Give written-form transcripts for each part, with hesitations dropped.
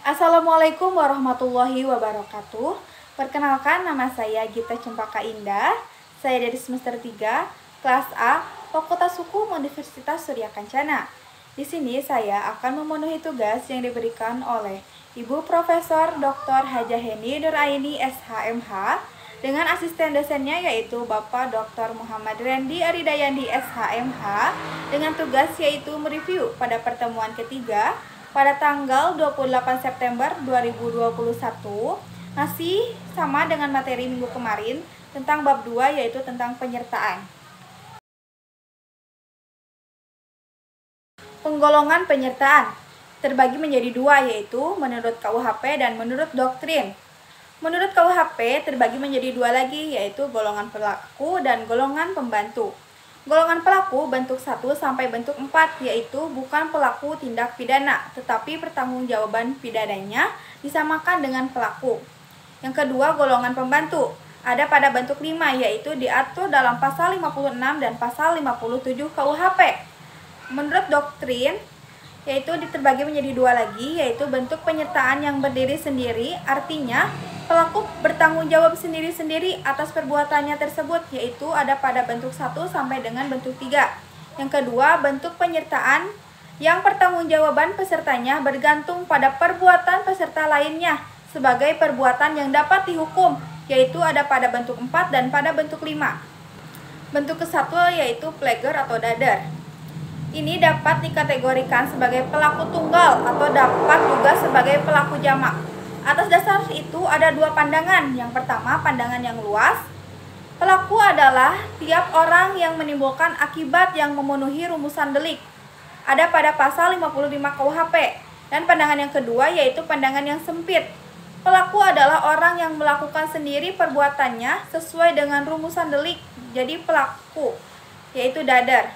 Assalamualaikum warahmatullahi wabarakatuh. Perkenalkan, nama saya Gita Cempaka Indah. Saya dari semester 3, kelas A, Fakultas Hukum Universitas Surya Kencana. Di sini saya akan memenuhi tugas yang diberikan oleh Ibu Profesor Dr. Hajah Heni Nuraini SHMH dengan asisten dosennya yaitu Bapak Dr. Muhammad Randy Aridayandi SHMH dengan tugas yaitu mereview pada pertemuan ketiga pada tanggal 28 September 2021 masih sama dengan materi minggu kemarin tentang bab 2 yaitu tentang penyertaan. Penggolongan penyertaan terbagi menjadi dua yaitu menurut KUHP dan menurut doktrin. Menurut KUHP terbagi menjadi dua lagi yaitu golongan pelaku dan golongan pembantu. Golongan pelaku bentuk 1 sampai bentuk 4 yaitu bukan pelaku tindak pidana tetapi pertanggungjawaban pidananya disamakan dengan pelaku. Yang kedua golongan pembantu ada pada bentuk 5 yaitu diatur dalam pasal 56 dan pasal 57 KUHP. Menurut doktrin yaitu terbagi menjadi dua lagi yaitu bentuk penyertaan yang berdiri sendiri artinya pelaku bertanggung jawab sendiri-sendiri atas perbuatannya tersebut yaitu ada pada bentuk 1 sampai dengan bentuk 3. Yang kedua, bentuk penyertaan yang pertanggungjawaban pesertanya bergantung pada perbuatan peserta lainnya sebagai perbuatan yang dapat dihukum yaitu ada pada bentuk 4 dan pada bentuk 5. Bentuk ke-1 yaitu plager atau dadar. Ini dapat dikategorikan sebagai pelaku tunggal atau dapat juga sebagai pelaku jamak. Atas dasar itu ada dua pandangan. Yang pertama, pandangan yang luas. Pelaku adalah tiap orang yang menimbulkan akibat yang memenuhi rumusan delik. Ada pada pasal 55 KUHP. Dan pandangan yang kedua yaitu pandangan yang sempit. Pelaku adalah orang yang melakukan sendiri perbuatannya sesuai dengan rumusan delik. Jadi pelaku yaitu dadar.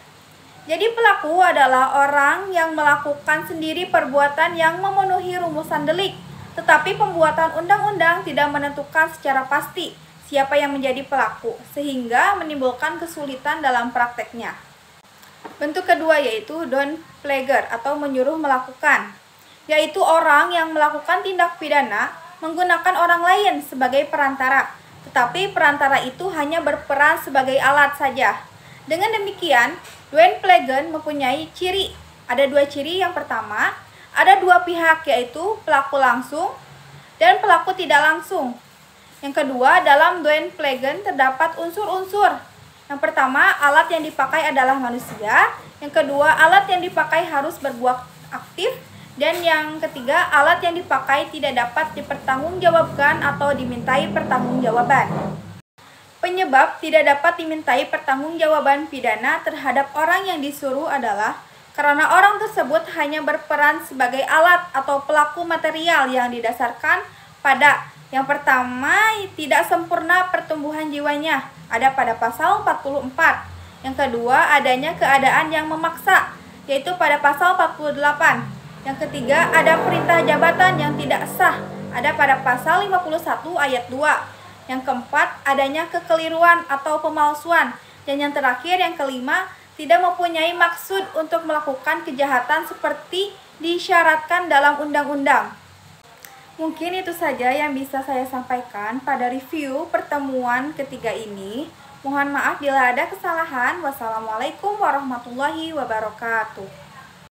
Jadi pelaku adalah orang yang melakukan sendiri perbuatan yang memenuhi rumusan delik. Tetapi pembuatan undang-undang tidak menentukan secara pasti siapa yang menjadi pelaku, sehingga menimbulkan kesulitan dalam prakteknya. Bentuk kedua yaitu don plager atau menyuruh melakukan, yaitu orang yang melakukan tindak pidana menggunakan orang lain sebagai perantara, tetapi perantara itu hanya berperan sebagai alat saja. Dengan demikian, don plager mempunyai ciri. Ada dua ciri. Yang pertama, ada dua pihak yaitu pelaku langsung dan pelaku tidak langsung. Yang kedua, dalam doen plegen terdapat unsur-unsur. Yang pertama, alat yang dipakai adalah manusia. Yang kedua, alat yang dipakai harus berbuat aktif. Dan yang ketiga, alat yang dipakai tidak dapat dipertanggungjawabkan atau dimintai pertanggungjawaban. Penyebab tidak dapat dimintai pertanggungjawaban pidana terhadap orang yang disuruh adalah karena orang tersebut hanya berperan sebagai alat atau pelaku material yang didasarkan pada yang pertama, tidak sempurna pertumbuhan jiwanya, ada pada pasal 44. Yang kedua, adanya keadaan yang memaksa, yaitu pada pasal 48. Yang ketiga, ada perintah jabatan yang tidak sah, ada pada pasal 51 ayat 2. Yang keempat, adanya kekeliruan atau pemalsuan. Dan yang terakhir, yang kelima, tidak mempunyai maksud untuk melakukan kejahatan seperti disyaratkan dalam undang-undang. Mungkin itu saja yang bisa saya sampaikan pada review pertemuan ketiga ini. Mohon maaf bila ada kesalahan. Wassalamualaikum warahmatullahi wabarakatuh.